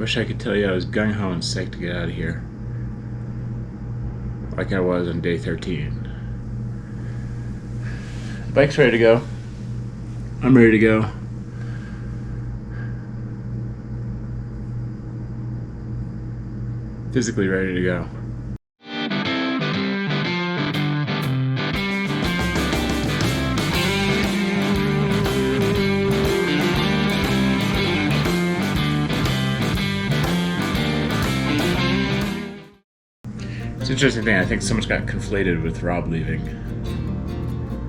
wish I could tell you I was gung-ho and psyched to get out of here, like I was on day 13. The bike's ready to go. I'm ready to go. Physically ready to go. It's an interesting thing. I think so much got conflated with Rob leaving.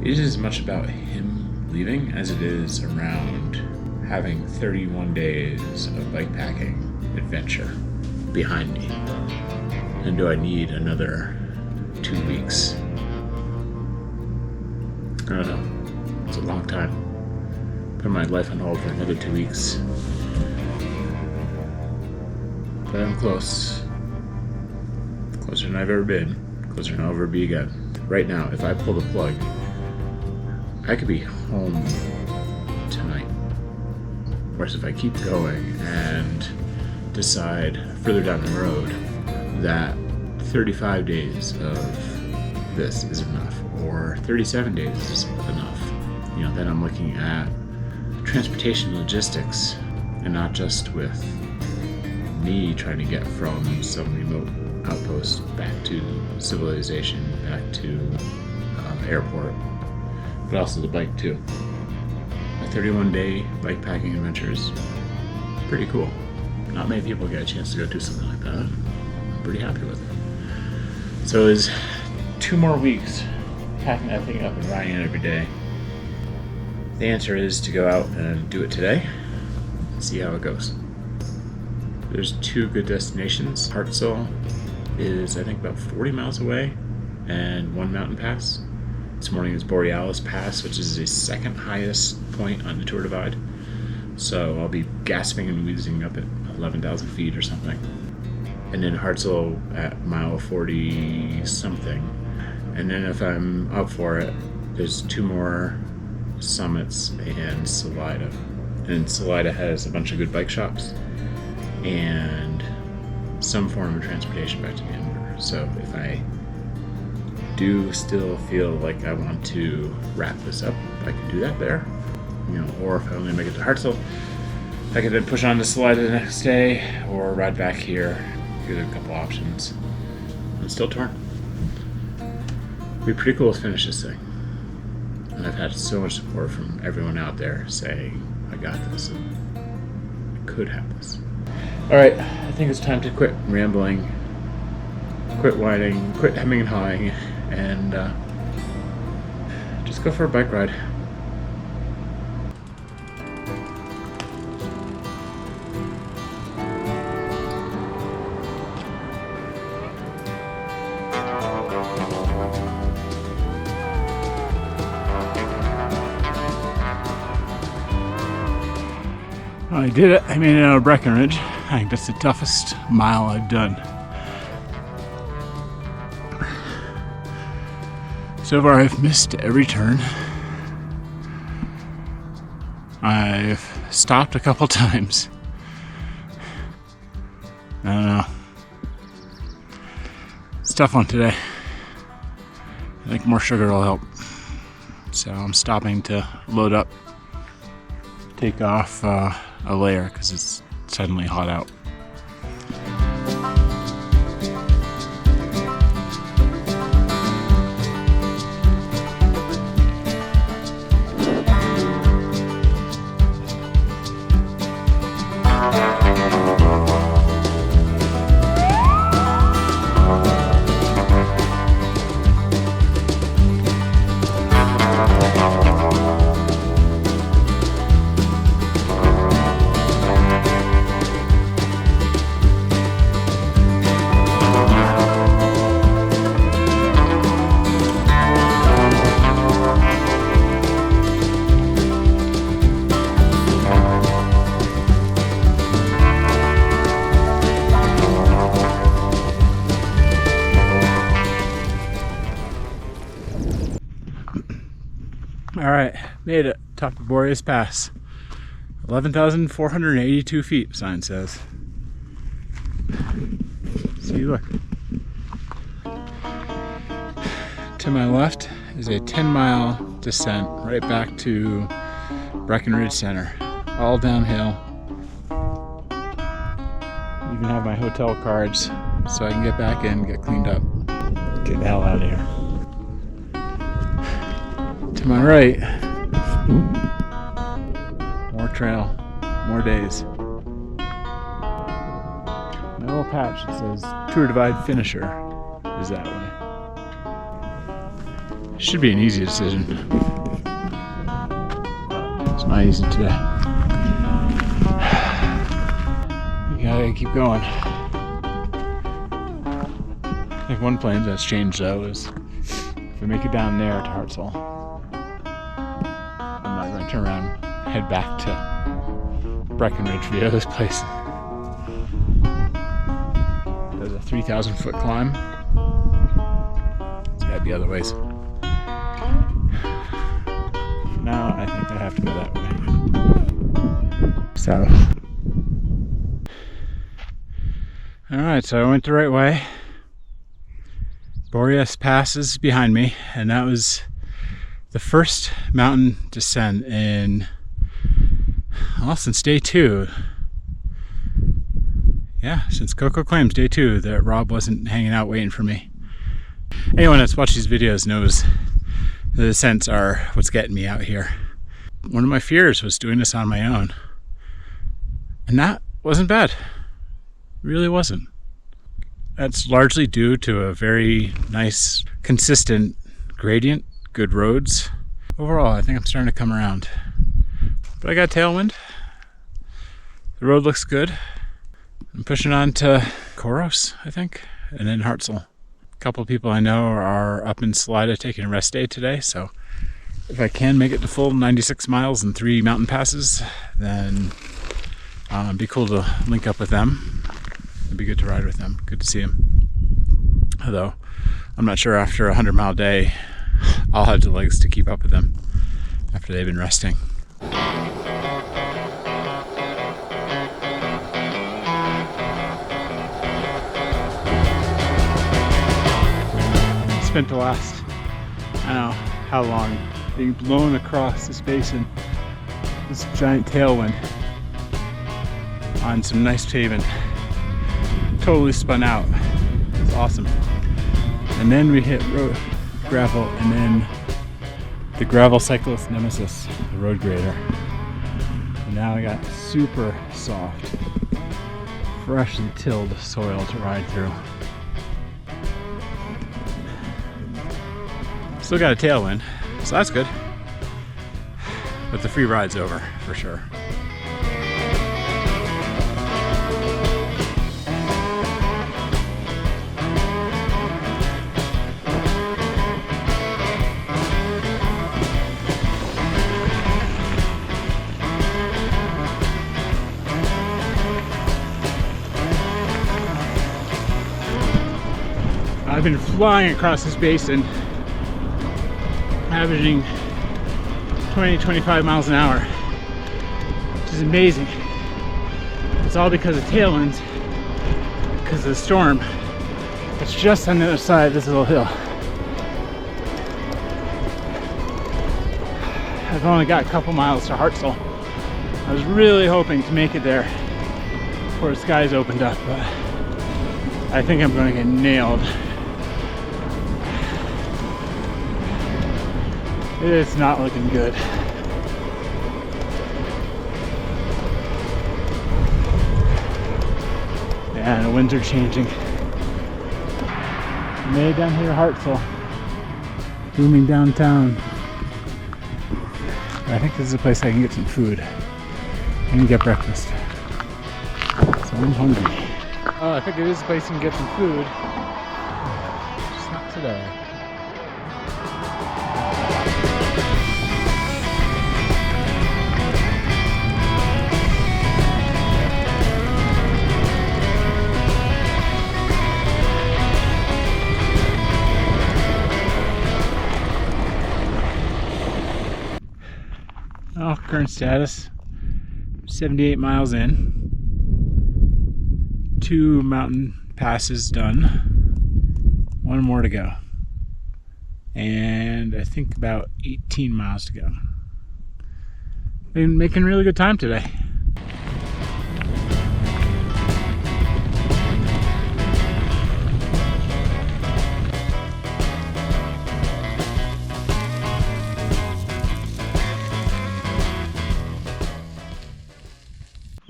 It is as much about him leaving as it is around having 31 days of bike packing adventure behind me. And do I need another 2 weeks? I don't know. It's a long time. Put my life on hold for another 2 weeks. But I'm close. Closer than I've ever been. Closer than I'll ever be again. Right now, if I pull the plug, I could be home tonight. Whereas if I keep going and decide further down the road that 35 days of this is enough, or 37 days is enough, then I'm looking at transportation logistics, and not just with me trying to get from some remote outpost back to civilization, back to airport, but also the bike too. A 31-day bike packing adventure is pretty cool. Not many people get a chance to go do something like that. I'm pretty happy with it. So it's 2 more weeks packing that thing up and riding it every day. The answer is to go out and do it today and see how it goes. There's 2 good destinations. Hartzell is, I think, about 40 miles away, and 1 mountain pass. This morning is Borealis Pass, which is the 2nd highest point on the Tour Divide. So I'll be gasping and wheezing up at 11,000 feet or something. And then Hartzell at mile 40 something. And then if I'm up for it, there's 2 more summits and Salida. And Salida has a bunch of good bike shops and some form of transportation back to Denver. So if I do still feel like I want to wrap this up, I can do that there. Or if I only make it to Hartzell, I could then push on to Salida the next day or ride back here. Give it a couple options. I'm still torn. It'd be pretty cool to finish this thing. And I've had so much support from everyone out there saying, I got this, and I could have this. Alright, I think it's time to quit rambling, quit whining, quit hemming and hawing, and just go for a bike ride. I did it. I made it out of Breckenridge. I think that's the toughest mile I've done. So far I've missed every turn. I've stopped a couple times. I don't know. It's a tough one today. I think more sugar will help. So I'm stopping to load up, take off a layer because it's suddenly hot out. Alright, made it. Top of Borealis Pass. 11,482 feet, sign says. See, look. To my left is a 10-mile descent right back to Breckenridge Center. All downhill. Even have my hotel cards so I can get back in, get cleaned up, get the hell out of here. To my right, more trail, more days. My little patch that says Tour Divide Finisher is that way. Should be an easy decision. It's not easy today. You gotta keep going. I think one plan that's changed though is if we make it down there to Hartselle, I'm not going to turn around and head back to Breckenridge via this place. There's a 3,000 foot climb. There's gotta be other ways. Now I think I have to go that way. So, alright, so I went the right way. Boreas Pass is behind me, and that was the first mountain descent in, well, since day 2. Yeah, since Coco Claims day 2 that Rob wasn't hanging out waiting for me. Anyone that's watched these videos knows the descents are what's getting me out here. One of my fears was doing this on my own. And that wasn't bad. Really wasn't. That's largely due to a very nice, consistent gradient, good roads. Overall, I think I'm starting to come around. But I got tailwind. The road looks good. I'm pushing on to Koros, I think, and then Hartselle. A couple of people I know are up in Salida taking a rest day today, so if I can make it to full 96 miles and 3 mountain passes, then it'd be cool to link up with them. It'd be good to ride with them. Good to see them. Although, I'm not sure after a 100-mile day, I'll have the legs to keep up with them after they've been resting. Spent the last, I don't know how long, being blown across this basin, this giant tailwind on some nice pavement. Totally spun out. It's awesome. And then we hit road gravel, and then the gravel cyclist nemesis, the road grader. And now I got super soft, freshly tilled soil to ride through. Still got a tailwind, so that's good. But the free ride's over, for sure. I've been flying across this basin, averaging 20-25 miles an hour, which is amazing. It's all because of tailwinds, because of the storm. It's just on the other side of this little hill. I've only got a couple miles to Hartselle. I was really hoping to make it there before the skies opened up, but I think I'm going to get nailed. It's not looking good. Yeah, the winds are changing. Made it down here to Hartselle. Booming downtown. I think this is a place I can get some food. I can get breakfast. So I'm hungry. Oh, I think it is a place you can get some food. Just not today. Oh, current status, 78 miles in, 2 mountain passes done. 1 more to go. And I think about 18 miles to go. Been making really good time today.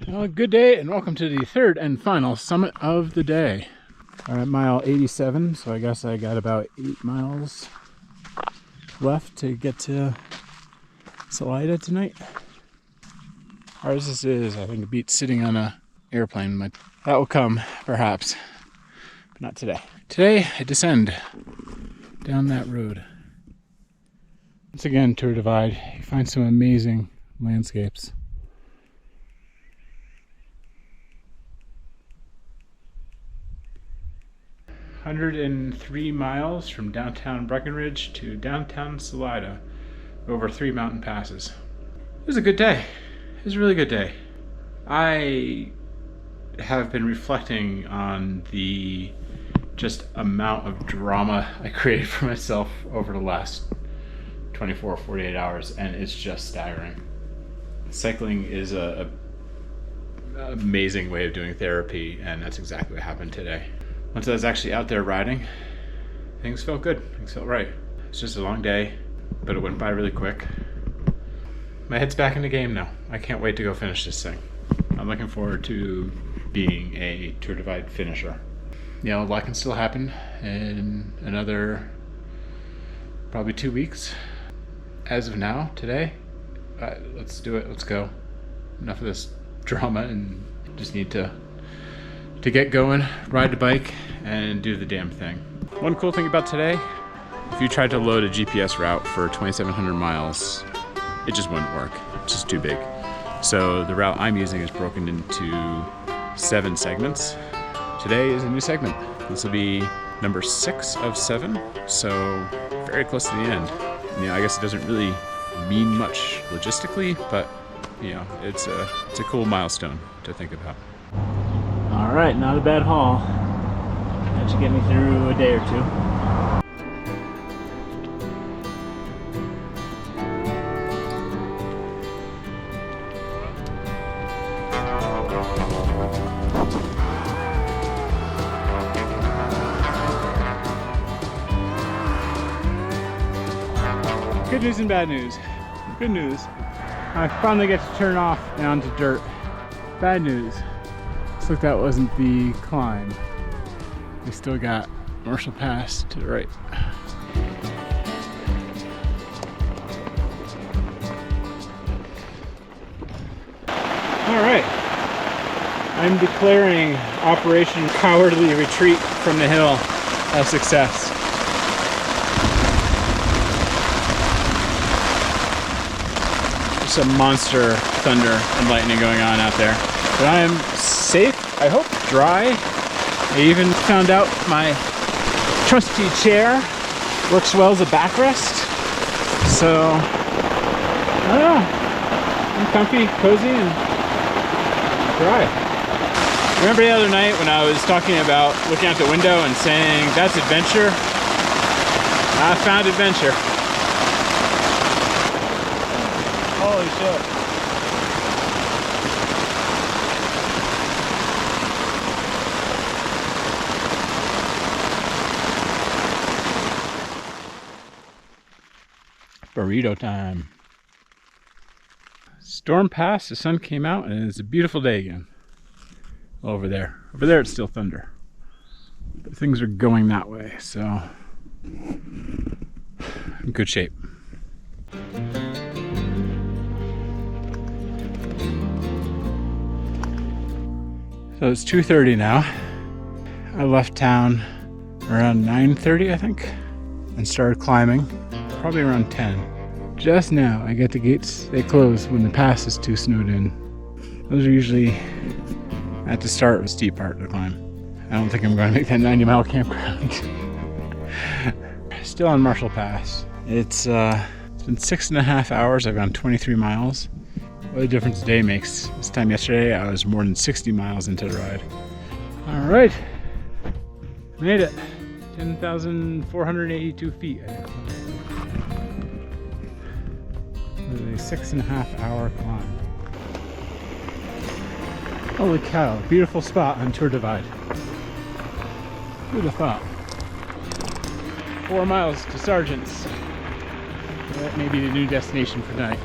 Well, good day and welcome to the third and final summit of the day. We're at mile 87, so I guess I got about 8 miles left to get to Salida tonight. Hard as this is, I think it beats sitting on an airplane. That will come, perhaps, but not today. Today, I descend down that road. Once again, Tour Divide. You find some amazing landscapes. "103 miles from downtown Breckenridge to downtown Salida, over 3 mountain passes." It was a good day. It was a really good day. I have been reflecting on the just amount of drama I created for myself over the last 24 or 48 hours, and it's just staggering. Cycling is a amazing way of doing therapy, and that's exactly what happened today. Once I was actually out there riding, things felt good. Things felt right. It's just a long day, but it went by really quick. My head's back in the game now. I can't wait to go finish this thing. I'm looking forward to being a Tour Divide finisher. You know, a lot can still happen in another probably 2 weeks. As of now, today, let's do it. Let's go. Enough of this drama, and just need to get going, ride the bike, and do the damn thing. One cool thing about today, if you tried to load a GPS route for 2,700 miles, it just wouldn't work. It's just too big. So the route I'm using is broken into 7 segments. Today is a new segment. This will be number 6 of 7, so very close to the end. You know, I guess it doesn't really mean much logistically, but you know, it's a cool milestone to think about. All right, not a bad haul. That should get me through a day or two. Good news and bad news. Good news, I finally get to turn off and onto dirt. Bad news, looks like that wasn't the climb. We still got Marshall Pass to the right. All right, I'm declaring Operation Cowardly Retreat from the Hill a success. Some monster thunder and lightning going on out there, but I am safe, I hope, dry. I even found out my trusty chair works well as a backrest, so I don't know, I'm comfy, cozy, and dry. Remember the other night when I was talking about looking out the window and saying that's adventure? I found adventure. Holy shit. Burrito time. Storm passed, the sun came out, and it's a beautiful day again. Over there. Over there it's still thunder. But things are going that way, so in good shape. So it's 2:30 now. I left town around 9:30, I think, and started climbing probably around 10. Just now, I get the gates, they close when the pass is too snowed in. Those are usually at the start of the steep part of the climb. I don't think I'm going to make that 90-mile campground. Still on Marshall Pass. It's been 6.5 hours. I've gone 23 miles. What a difference a day makes. This time yesterday, I was more than 60 miles into the ride. All right, made it. 10,482 feet. It was a 6.5 hour climb. Holy cow, beautiful spot on Tour Divide. Who'd have thought? 4 miles to Sargents. That may be the new destination for tonight.